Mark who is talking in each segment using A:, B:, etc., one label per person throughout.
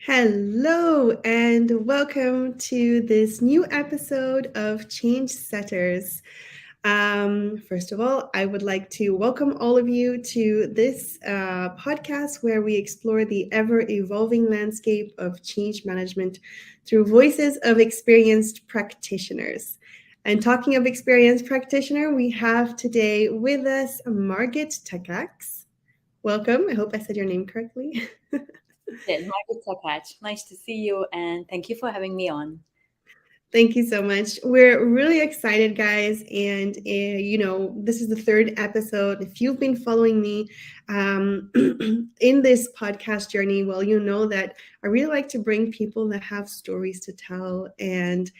A: Hello, and welcome to this new episode of Change Setters. First of all, I would like to welcome all of you to this podcast where we explore the ever evolving landscape of change management through voices of experienced practitioners. And talking of experienced practitioner, we have today with us Margit Takacs. Welcome. I hope I said your name correctly.
B: Did Margit Takacs. Nice to see you, and thank you for having me on.
A: Thank you so much. We're really excited, guys. And, this is the third episode. If you've been following me in this podcast journey, well, you know that I really like to bring people that have stories to tell and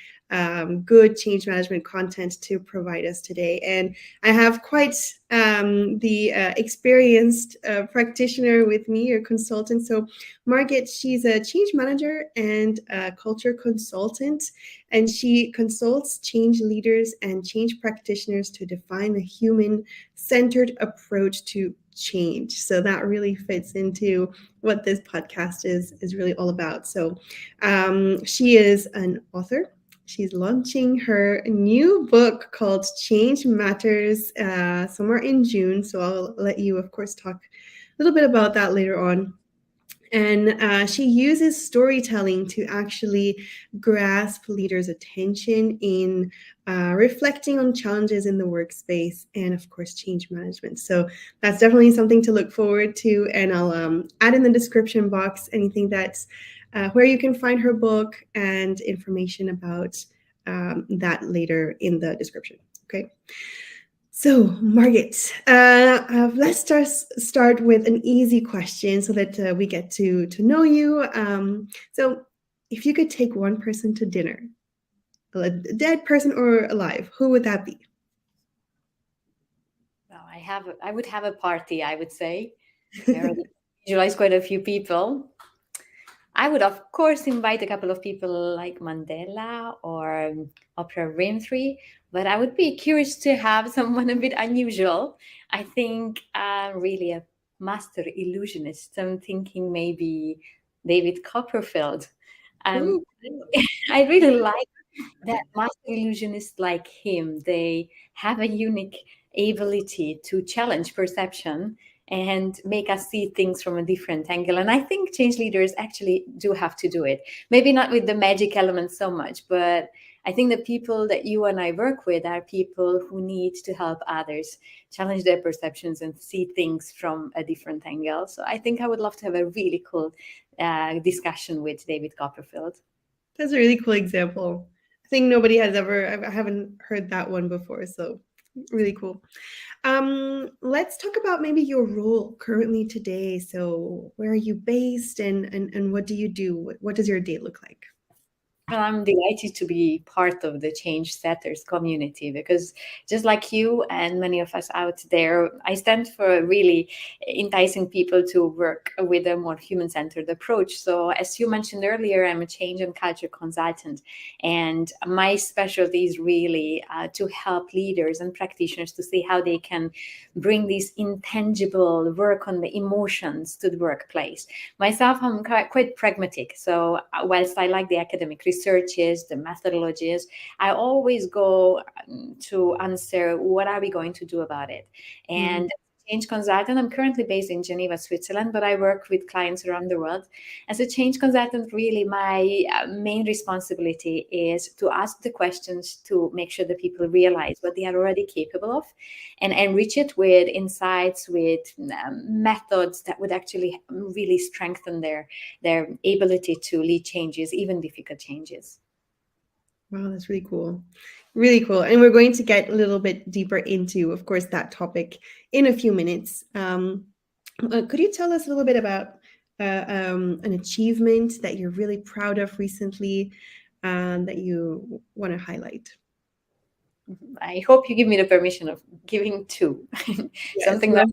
A: good change management content to provide us today. And I have quite the experienced practitioner with me, or consultant. So, Margit, she's a change manager and a culture consultant, and she consults change leaders and change practitioners to define a human-centered approach to change. So that really fits into what this podcast is really all about. So she is an author. She's launching her new book called Change Matters somewhere in June. So I'll let you, of course, talk a little bit about that later on. And she uses storytelling to actually grasp leaders' attention in reflecting on challenges in the workspace and, of course, change management. So that's definitely something to look forward to. And I'll add in the description box anything that's where you can find her book and information about that later in the description. Okay. So, Margit, let's start with an easy question so that we get to know you. So, if you could take one person to dinner, a dead person or alive, who would that be?
B: Well, I would have a party, I would say. I already visualize quite a few people. I would, of course, invite a couple of people like Mandela or Oprah Winfrey, but I would be curious to have someone a bit unusual. I think I'm really a master illusionist. I'm thinking maybe David Copperfield. Um,
A: Ooh,
B: I really like that master illusionists like him. They have a unique ability to challenge perception and make us see things from a different angle. And I think change leaders actually do have to do it. Maybe not with the magic element so much, but I think the people that you and I work with are people who need to help others challenge their perceptions and see things from a different angle. So I think I would love to have a really cool discussion with David Copperfield.
A: that's a really cool example. I think nobody has ever, I haven't heard that one before. So, really cool. Let's talk about maybe your role currently today. So, where are you based and what do you do? What does your day look like?
B: Well, I'm delighted to be part of the Change Setters community because just like you and many of us out there, I stand for really enticing people to work with a more human centered approach. So, as you mentioned earlier, I'm a change and culture consultant, and my specialty is really to help leaders and practitioners to see how they can bring this intangible work on the emotions to the workplace. Myself, I'm quite pragmatic. So, whilst I like the academic researches, the methodologies, I always go to answer what are we going to do about it.
A: Mhm.
B: And change consultant, I'm currently based in Geneva, Switzerland, but I work with clients around the world. As a change consultant, really my main responsibility is to ask the questions to make sure that people realize what they are already capable of and enrich it with insights, with methods that would actually really strengthen their ability to lead changes, even difficult changes.
A: Wow, that's really cool. Really cool. And we're going to get a little bit deeper into, of course, that topic in a few minutes. Could you tell us a little bit about an achievement that you're really proud of recently that you want to highlight?
B: I hope you give me the permission of giving two.
A: Yes,
B: Something
A: go
B: that
A: ahead.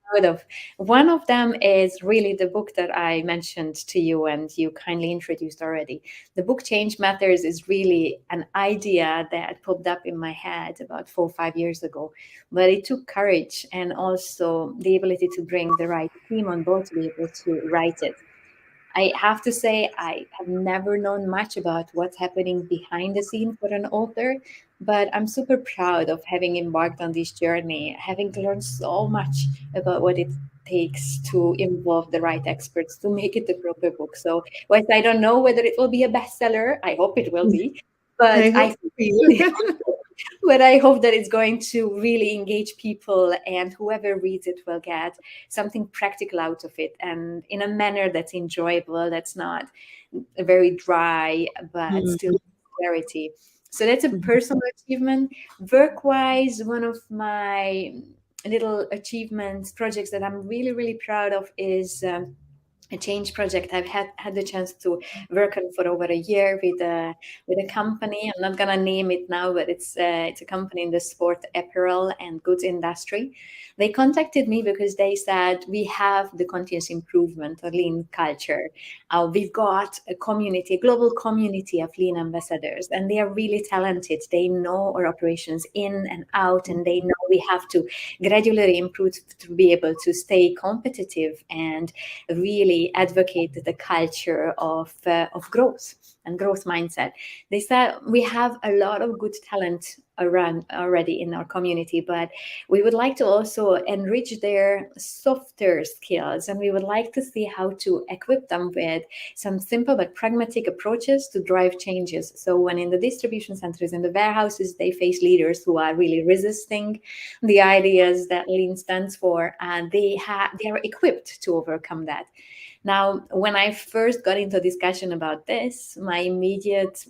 B: I'm proud of. One of them is really the book that I mentioned to you and you kindly introduced already. The book Change Matters is really an idea that popped up in my head about 4 or 5 years ago. But it took courage and also the ability to bring the right team on board to be able to write it. I have to say, I have never known much about what's happening behind the scene for an author, but I'm super proud of having embarked on this journey, having learned so much about what it takes to involve the right experts to make it a proper book. So, whilst I don't know whether it will be a bestseller, I hope it will be.
A: I
B: But
A: hope
B: I
A: so for you.
B: but I hope that it's going to really engage people, and whoever reads it will get something practical out of it, and in a manner that's enjoyable, that's not very dry, but still
A: Mhm.
B: clarity. So that's a personal achievement. Work wise, one of my little achievements, projects that I'm really, really proud of is. A change project I've had the chance to work on for over a year with a company. I'm not gonna name it now, but it's a company in the sport apparel and goods industry. They contacted me because they said we have the continuous improvement or lean culture. We've got a community, a global community of lean ambassadors, and they are really talented. They know our operations in and out, and they know we have to gradually improve to be able to stay competitive and really advocate the culture of growth and growth mindset. They said we have a lot of good talent around already in our community, but we would like to also enrich their softer skills, and we would like to see how to equip them with some simple but pragmatic approaches to drive changes. So when in the distribution centers, in the warehouses, they face leaders who are really resisting the ideas that lean stands for, and they are equipped to overcome that. Now, when I first got into discussion about this, my immediate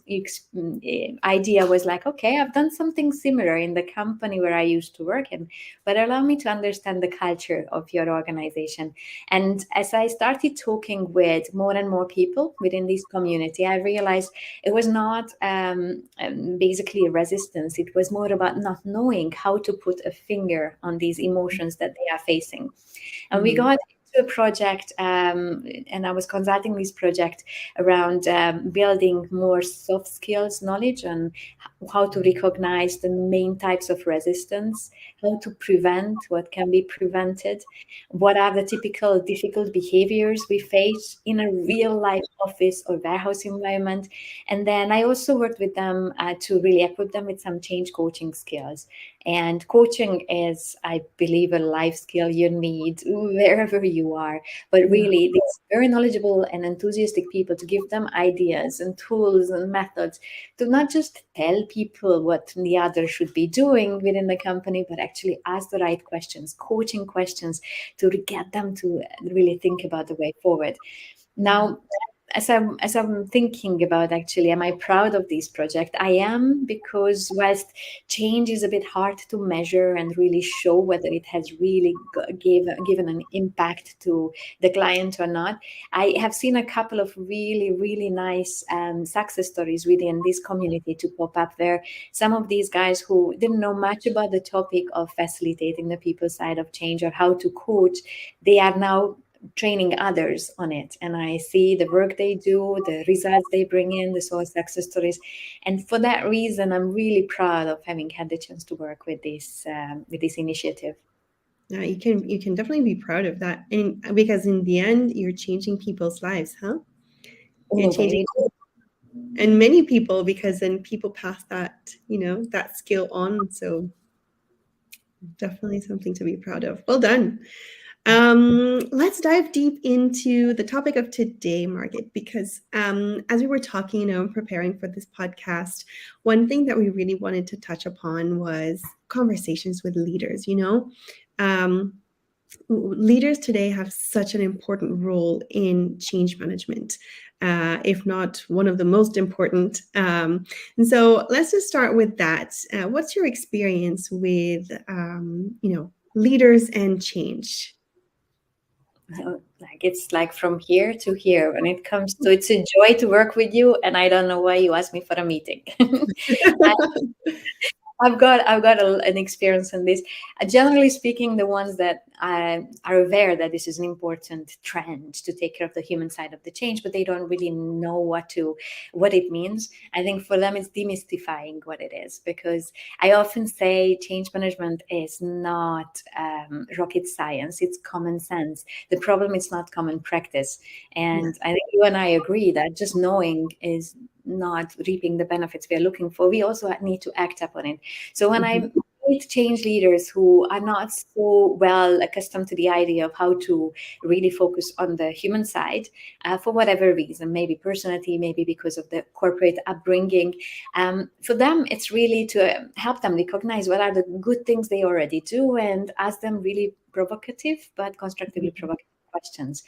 B: idea was like, okay, I've done something similar in the company where I used to work in, but allow me to understand the culture of your organization. And as I started talking with more and more people within this community, I realized it was not basically a resistance. It was more about not knowing how to put a finger on these emotions that they are facing. And we
A: Mhm.
B: got into a project, and I was consulting this project around building more soft skills knowledge on how to recognize the main types of resistance, how to prevent what can be prevented, what are the typical difficult behaviors we face in a real life office or warehouse environment. And then I also worked with them to really equip them with some change coaching skills. And coaching is, I believe, a life skill you need wherever you are. But
A: Yeah.
B: really, these very knowledgeable and enthusiastic people, to give them ideas and tools and methods to not just tell people what the other should be doing within the company, but actually ask the right questions, coaching questions to get them to really think about the way forward.
A: Yeah.
B: Now, as I'm thinking about, actually, am I proud of this project? I am, because whilst change is a bit hard to measure and really show whether it has really given an impact to the client or not, I have seen a couple of really, really nice success stories within this community to pop up, where some of these guys who didn't know much about the topic of facilitating the people side of change or how to coach, they are now training others on it, and I see the work they do, the results they bring in, the sort of success stories. And for that reason, I'm really proud of having had the chance to work with this initiative.
A: Yeah, you can definitely be proud of that. And because in the end, you're changing people's lives, huh? You're
B: Oh,
A: changing
B: very
A: and many people because then people pass that skill on. So definitely something to be proud of. Well done. Let's dive deep into the topic of today, Margit, because as we were talking, preparing for this podcast, one thing that we really wanted to touch upon was conversations with leaders. Um, Leaders today have such an important role in change management, if not one of the most important. And so let's just start with that. What's your experience with, leaders and change?
B: like it's like from here to here when it comes to, it's a joy to work with you, and I don't know why you asked me for a meeting. an experience in this. Generally speaking, the ones that are aware that this is an important trend to take care of the human side of the change, but they don't really know what it means. I think for them it's demystifying what it is, because I often say change management is not rocket science; it's common sense. The problem is not common practice, and
A: Yes.
B: I think you and I agree that just knowing is not reaping the benefits we are looking for. We also need to act upon it. So when I
A: Mhm.
B: meet change leaders who are not so well accustomed to the idea of how to really focus on the human side, for whatever reason, maybe personality, maybe because of the corporate upbringing, for them, it's really to help them recognize what are the good things they already do and ask them really provocative but constructively
A: Mhm.
B: provocative questions.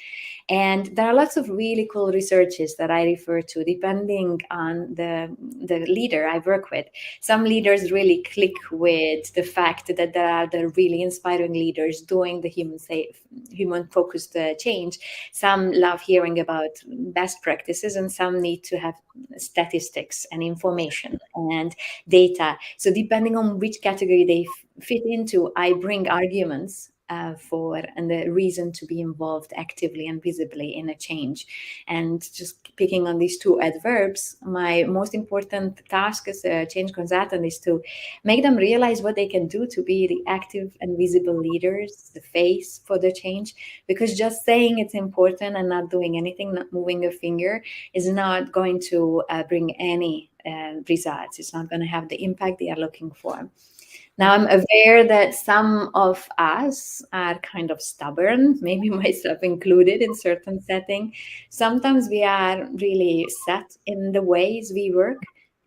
B: And there are lots of really cool researches that I refer to depending on the leader I work with. Some leaders really click with the fact that there are the really inspiring leaders doing the human focused change. Some love hearing about best practices, and some need to have statistics and information and data. So depending on which category they fit into, I bring arguments for and the reason to be involved actively and visibly in a change. And just picking on these two adverbs, my most important task as a change consultant is to make them realize what they can do to be the active and visible leaders, the face for the change. Because just saying it's important and not doing anything, not moving a finger, is not going to bring any results. It's not going to have the impact they are looking for. Now, I'm aware that some of us are kind of stubborn, maybe myself included in certain setting. Sometimes we are really set in the ways we work,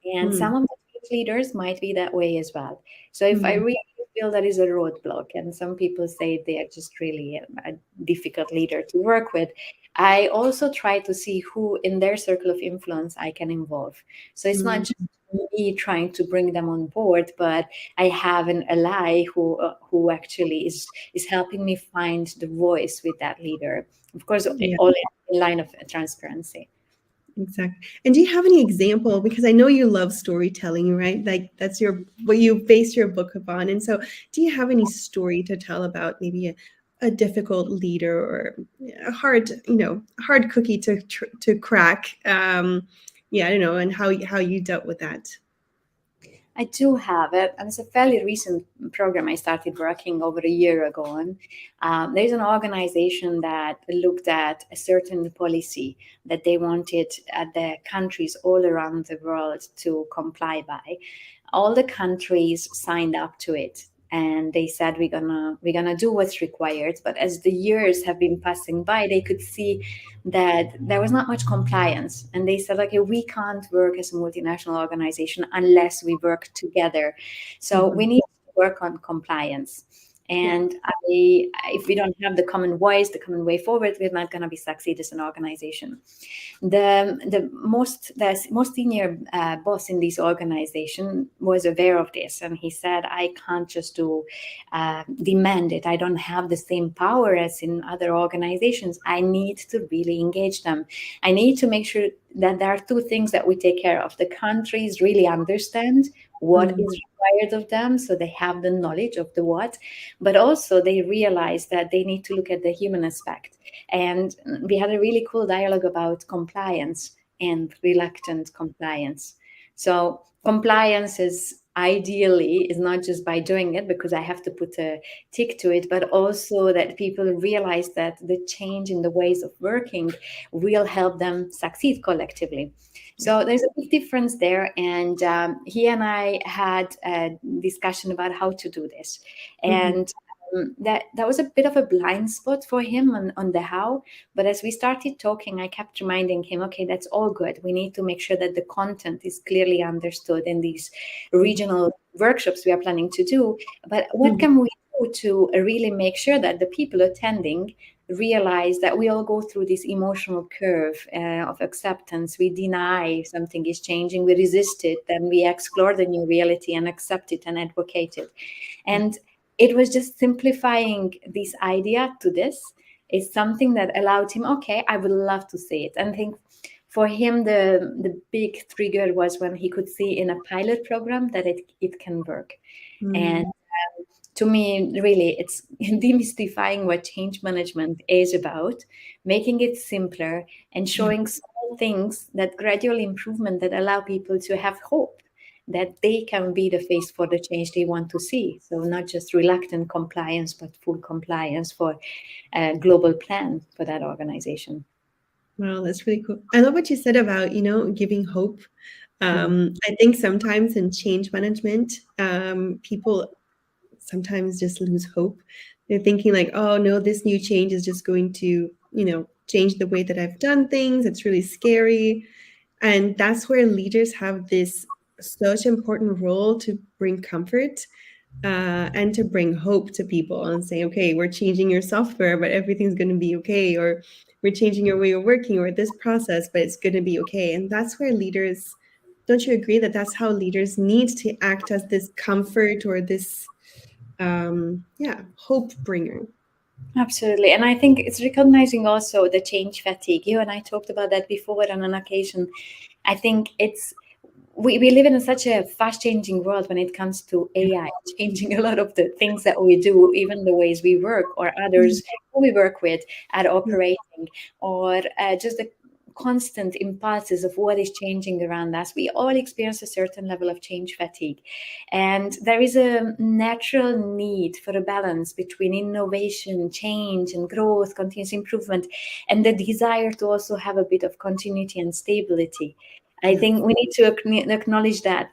B: and some
A: Mhm.
B: of the leaders might be that way as well. So if I
A: Mhm.
B: really feel there is a roadblock, and some people say they are just really a difficult leader to work with, I also try to see who in their circle of influence I can involve. So it's not
A: Mhm.
B: just me trying to bring them on board, but I have an ally who actually is helping me find the voice with that leader. Of course,
A: Yeah.
B: all in line of transparency.
A: Exactly. And do you have any example? Because I know you love storytelling, right? Like that's your what you base your book upon. And so, do you have any story to tell about maybe a difficult leader or a hard, hard cookie to crack? Yeah, I don't know, and how you dealt with that.
B: I do have it, and it's a fairly recent program I started working over a year ago on. There's an organization that looked at a certain policy that they wanted the countries all around the world to comply by. All the countries signed up to it, and they said we're gonna do what's required. But as the years have been passing by, they could see that there was not much compliance, and they said, okay, we can't work as a multinational organization unless we work together. So we
A: Mhm.
B: need to work on compliance.
A: Yeah.
B: And if we don't have the common voice, the common way forward, we're not going to be succeed as an organization. The most senior boss in this organization was aware of this, and he said, I can't just do demand it. I don't have the same power as in other organizations. I need to really engage them. I need to make sure that there are two things that we take care of. The countries really understand what
A: Mhm.
B: is required of them, so they have the knowledge of the what, but also they realize that they need to look at the human aspect. And we had a really cool dialogue about compliance and reluctant compliance. So compliance is not just by doing it because I have to put a tick to it, but also that people realize that the change in the ways of working will help them succeed collectively.
A: Yeah.
B: So there's a big difference there, and he and I had a discussion about how to do this,
A: Mhm.
B: and that was a bit of a blind spot for him on the how. But as we started talking, I kept reminding him, okay, that's all good. We need to make sure that the content is clearly understood in these regional workshops we are planning to do. But what
A: Mhm.
B: can we do to really make sure that the people attending realize that we all go through this emotional curve of acceptance? We deny something is changing, we resist it, then we explore the new reality and accept it and advocate it.
A: Yeah.
B: And it was just simplifying this idea to this is something that allowed him, okay, I would love to say it. And think For him, the big trigger was when he could see in a pilot program that it can work. And
A: Mm,
B: to me, really, it's demystifying what change management is about, making it simpler and
A: yeah.
B: showing small things, that gradual improvement that allow people to have hope that they can be the face for the change they want to see. So not just reluctant compliance, but full compliance for a global plan for that organization.
A: Wow, that's really cool. I love what you said about, giving hope.
B: Mm.
A: I think sometimes in change management, people sometimes just lose hope. They're thinking like, oh no, this new change is just going to, change the way that I've done things. It's really scary. And that's where leaders have this such important role to bring comfort and to bring hope to people and say, okay, we're changing your software, but everything's going to be okay. Or we're changing your way of working or this process, but it's going to be okay. And that's where leaders, don't you agree that that's how leaders need to act as this comfort or this, yeah, hope bringer?
B: Absolutely. And I think it's recognizing also the change fatigue. You and I talked about that before on an occasion. I think we live in such a fast changing world when it comes to AI, changing a lot of the things that we do, even the ways we work or
A: Mhm.
B: others who we work with are
A: Yeah,
B: operating, or just the constant impulses of what is changing around us. We all experience a certain level of change fatigue. And there is a natural need for a balance between innovation, change, and growth, continuous improvement, and the desire to also have a bit of continuity and stability. I
A: yes,
B: think we need to acknowledge that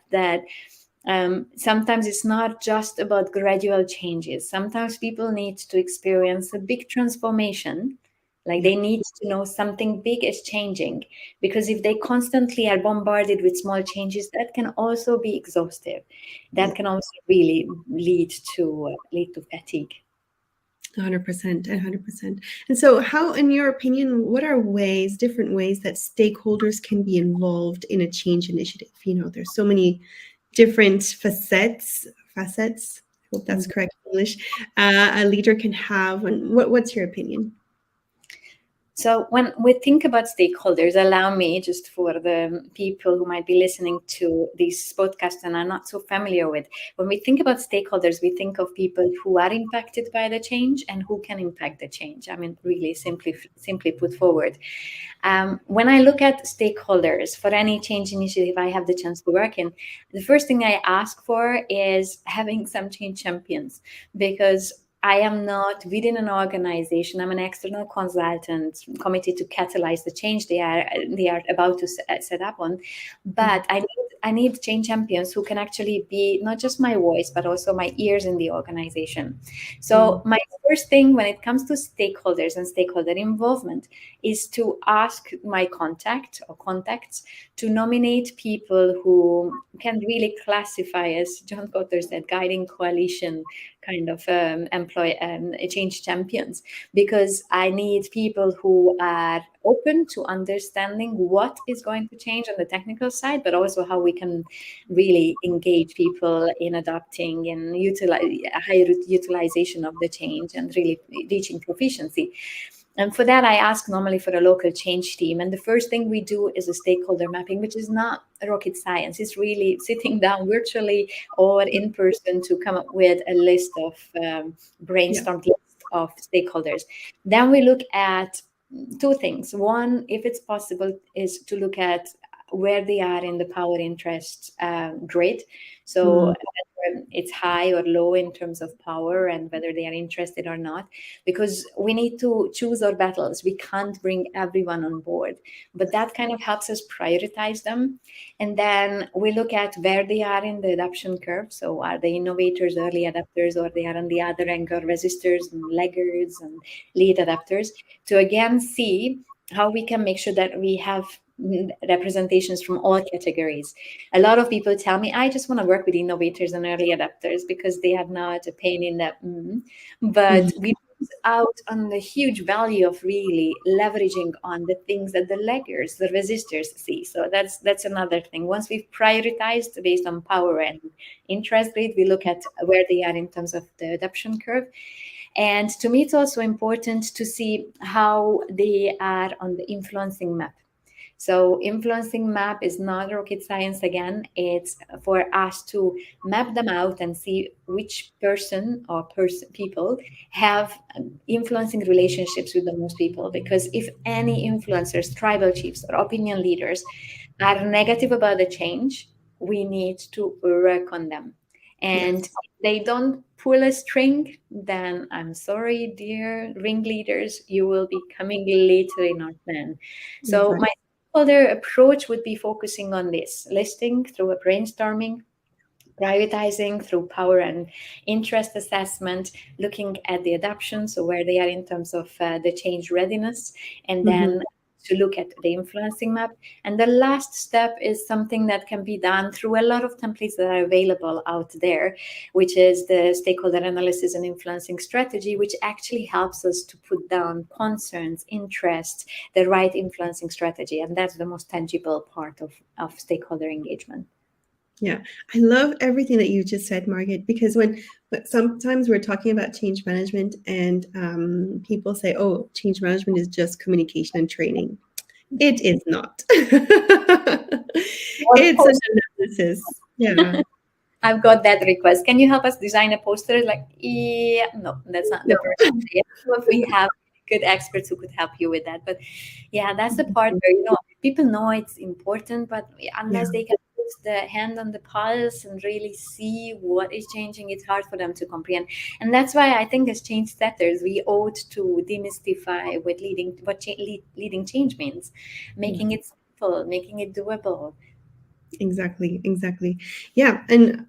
B: sometimes it's not just about gradual changes. Sometimes people need to experience a big transformation, like
A: yeah,
B: they need to know something big is changing. Because if they constantly are bombarded with small changes, that can also be exhaustive.
A: yeah.
B: That can also really lead to fatigue.
A: 100%, 100%. And so, how, in your opinion, what are different ways that stakeholders can be involved in a change initiative? There's so many different facets. I hope that's correct in English. A leader can have. And what's your opinion?
B: So when we think about stakeholders, allow me, just for the people who might be listening to this podcast and are not so familiar with, when we think about stakeholders, we think of people who are impacted by the change and who can impact the change. I mean, really simply put forward. When I look at stakeholders for any change initiative I have the chance to work in, the first thing I ask for is having some change champions, because I am not within an organization. I'm an external consultant committed to catalyze the change they are about to set up on. But I need change champions who can actually be not just my voice, but also my ears in the organization. So
A: Mm,
B: my first thing when it comes to stakeholders and stakeholder involvement is to ask my contact or contacts to nominate people who can really classify as John Cotter said, guiding coalition kind of employ change champions, because I need people who are open to understanding what is going to change on the technical side, but also how we can really engage people in adopting and higher utilization of the change and really reaching proficiency. And for that, I ask normally for a local change team. And the first thing we do is a stakeholder mapping, which is not rocket science. It's really sitting down virtually or in person to come up with a list of
A: yeah.
B: brainstormed list of stakeholders. Then we look at two things. One, if it's possible, is to look at where they are in the power interest grid. So
A: Mm,
B: whether it's high or low in terms of power and whether they are interested or not, because we need to choose our battles. We can't bring everyone on board, but that kind of helps us prioritize them. And then we look at where they are in the adoption curve. So are they innovators, early adapters, or they are on the other end, or resistors and laggards and lead adapters, to again see how we can make sure that we have representations from all categories. A lot of people tell me, I just want to work with innovators and early adapters because they are not a pain in the
A: mhm.
B: but we lose out on the huge value of really leveraging on the things that the laggers, the resistors see. So that's another thing. Once we've prioritized based on power and interest rate, we look at where they are in terms of the adoption curve. And to me, it's also important to see how they are on the influencing map. So influencing map is not rocket science again. It's for us to map them out and see which person or people have influencing relationships with the most people. Because if any influencers, tribal chiefs, or opinion leaders are negative about the change, we need to work on them. And
A: Yes,
B: if they don't pull a string, then I'm sorry, dear ringleaders, you will be coming later, not then. So
A: exactly.
B: my other approach would be focusing on this, listing through a brainstorming, prioritizing through power and interest assessment, looking at the adoption, so where they are in terms of the change readiness, and
A: Hmm.
B: then to look at the influencing map. And the last step is something that can be done through a lot of templates that are available out there, which is the stakeholder analysis and influencing strategy, which actually helps us to put down concerns, interests, the right influencing strategy. And that's the most tangible part of stakeholder engagement.
A: Yeah, I love everything that you just said, Margaret, because but sometimes we're talking about change management and people say, oh, change management is just communication and training. It is not.
B: Or
A: It's an analysis. Yeah.
B: I've got that request. Can you help us design a poster? Like, yeah, no, that's not the
A: No.
B: person. Yeah, if we have good experts who could help you with that. But yeah, that's the part where, people know it's important, but
A: Yeah.
B: unless they can put the hand on the pulse and really see what is changing, it's hard for them to comprehend. And that's why I think as change setters, we ought to demystify what leading change means,
A: Yeah.
B: making it simple, making it doable.
A: Exactly, exactly. Yeah, and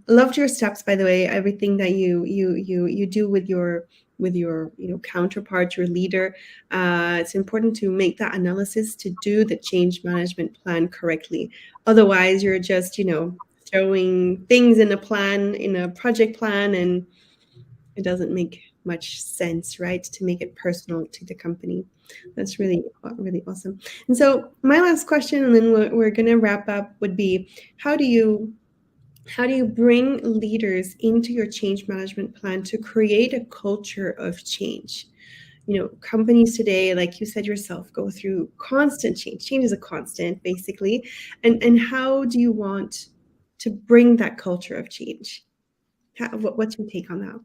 A: loved your steps, by the way. Everything that you do with your counterpart, your leader. It's important to make that analysis to do the change management plan correctly. Otherwise, you're just throwing things in a plan, in a project plan, and it doesn't make much sense, right? To make it personal to the company. That's really, really awesome. And so, my last question, and then we're going to wrap up, would be how do you bring leaders into your change management plan to create a culture of change? Companies today, like you said yourself, go through constant change. Change is a constant, basically. And how do you want to bring that culture of change? What's your take on that?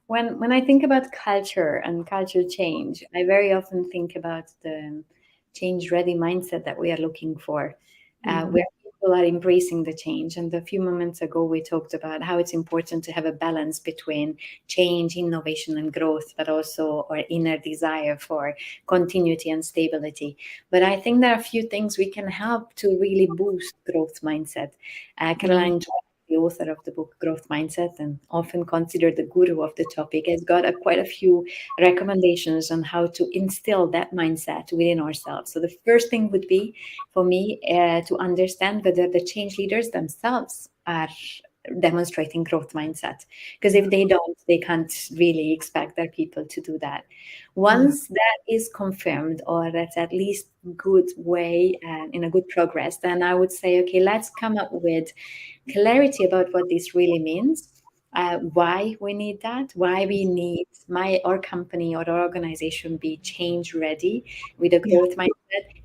B: When I think about culture and culture change, I very often think about the change ready mindset that we are looking for,
A: Mhm.
B: where people are embracing the change. And a few moments ago, we talked about how it's important to have a balance between change, innovation, and growth, but also our inner desire for continuity and stability. But I think there are a few things we can help to really boost growth mindset.
A: Mm.
B: Caroline, the author of the book Growth Mindset and often considered the guru of the topic, has got quite a few recommendations on how to instill that mindset within ourselves. So the first thing would be for me to understand whether the change leaders themselves are demonstrating growth mindset, because if they don't, they can't really expect their people to do that.
A: Yeah.
B: Once that is confirmed, or that's at least good way and in a good progress, then I would say, okay, let's come up with clarity about what this really means, why we need that, why we need our company or our organization be change ready with a
A: Yeah.
B: growth mindset.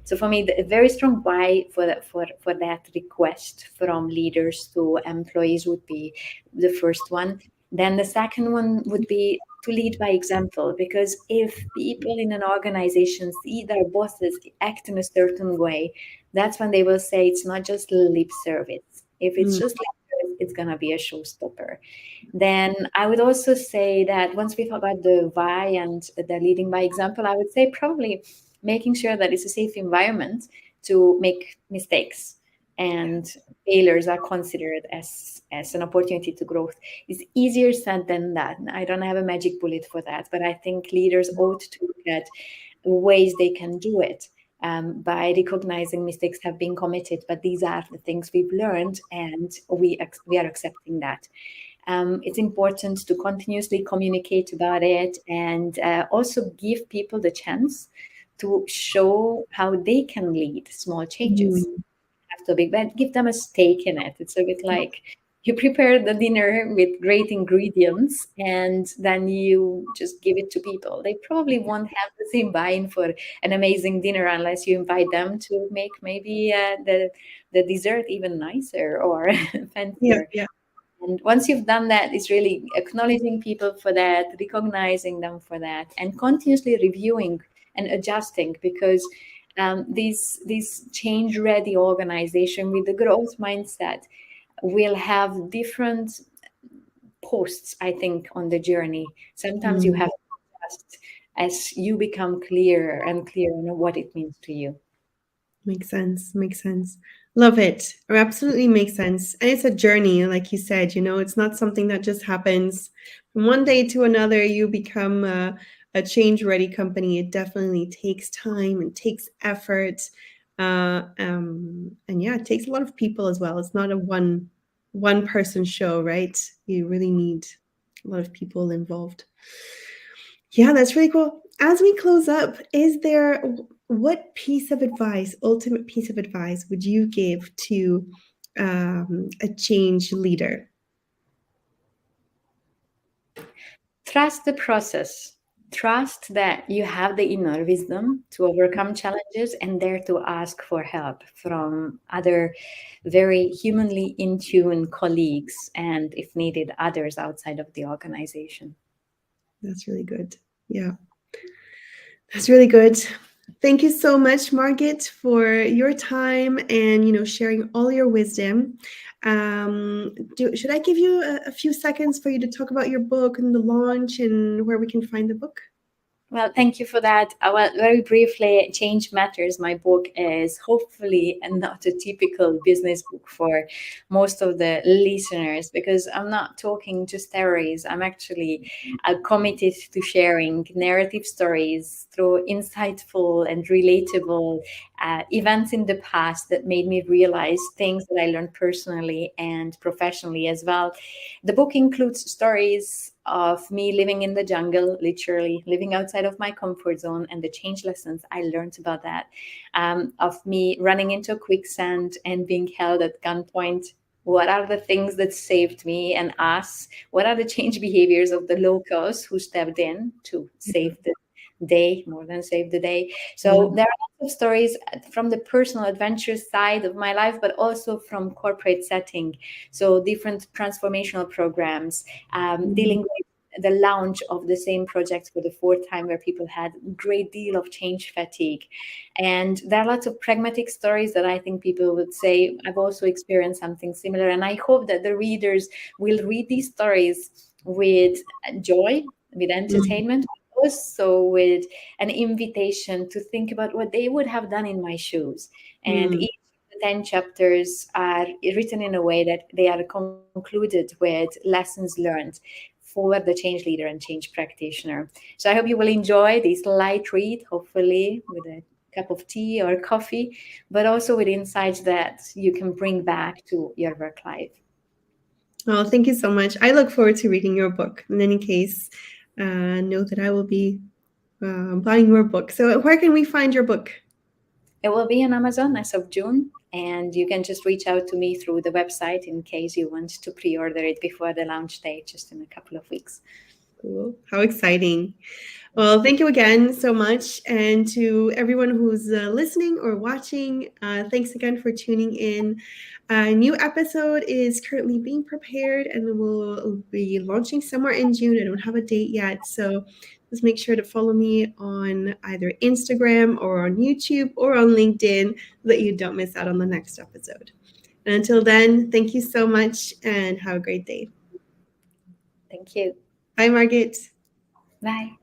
B: So for me, a very strong why for that request from leaders to employees would be the first one. Then the second one would be to lead by example, because if people in an organization see their bosses act in a certain way, that's when they will say it's not just lip service. If it's
A: Mm.
B: just lip service, it's going to be a showstopper. Then I would also say that once we talk about the why and the leading by example, I would say probably making sure that it's a safe environment to make mistakes, and failures are considered as an opportunity to growth. It's easier said than done. I don't have a magic bullet for that, but I think leaders ought to look at ways they can do it, by recognizing mistakes have been committed, but these are the things we've learned, and we are accepting that. It's important to continuously communicate about it, and also give people the chance to show how they can lead small changes.
A: Mm.
B: Have to be, but give them a stake in it. It's a bit like You prepare the dinner with great ingredients and then you just give it to people. They probably won't have the same buy-in for an amazing dinner unless you invite them to make maybe the dessert even nicer or
A: Yeah,
B: fancier.
A: yeah.
B: And once you've done that, it's really acknowledging people for that, recognizing them for that, and continuously reviewing and adjusting because these change ready organization with the growth mindset will have different posts, I think, on the journey. Sometimes you
A: Mm.
B: have to adjust as you become clearer and clearer on what it means to you.
A: Makes sense. Makes sense. Love it. It absolutely makes sense. And it's a journey, like you said, it's not something that just happens from one day to another. You become a change ready company. It definitely takes time and takes effort. And yeah, it takes a lot of people as well. It's not a one person show, right? You really need a lot of people involved. Yeah, that's really cool. As we close up, what piece of advice, ultimate piece of advice, would you give to a change leader?
B: Trust the process. Trust that you have the inner wisdom to overcome challenges and dare to ask for help from other very humanly in tune colleagues and, if needed, others outside of the organization.
A: That's really good. Yeah, that's really good. Thank you so much, Margit, for your time and sharing all your wisdom. Should I give you a few seconds for you to talk about your book and the launch and where we can find the book?
B: Well, thank you for that. Well, very briefly, Change Matters, my book, is hopefully and not a typical business book for most of the listeners because I'm not talking just theories. I'm actually committed to sharing narrative stories through insightful and relatable events in the past that made me realize things that I learned personally and professionally as well. The book includes stories of me living in the jungle, literally living outside of my comfort zone, and the change lessons I learned about that, of me running into quicksand and being held at gunpoint. What are the things that saved me and us? What are the change behaviors of the locals who stepped in to save the day more than save the day? So
A: Mm,
B: there are lots of stories from the personal adventure side of my life, but also from corporate setting. So different transformational programs, dealing
A: mm,
B: with the launch of the same project for the fourth time where people had a great deal of change fatigue. And there are lots of pragmatic stories that I think people would say, I've also experienced something similar. And I hope that the readers will read these stories with joy, with
A: mm,
B: entertainment, also with an invitation to think about what they would have done in my shoes. And
A: mm.
B: each of the 10 chapters are written in a way that they are concluded with lessons learned for the change leader and change practitioner. So I hope you will enjoy this light read, hopefully with a cup of tea or coffee, but also with insights that you can bring back to your work life.
A: Oh, thank you so much. I look forward to reading your book. In any case, know that I will be buying your book. So, where can we find your book?
B: It will be on Amazon as of June, and you can just reach out to me through the website in case you want to pre-order it before the launch date, just in a couple of weeks.
A: Cool. How exciting. Well, thank you again so much. And to everyone who's listening or watching, thanks again for tuning in. A new episode is currently being prepared and will be launching somewhere in June. I don't have a date yet. So just make sure to follow me on either Instagram or on YouTube or on LinkedIn so that you don't miss out on the next episode. And until then, thank you so much and have a great day.
B: Thank you.
A: Bye, Margit.
B: Bye.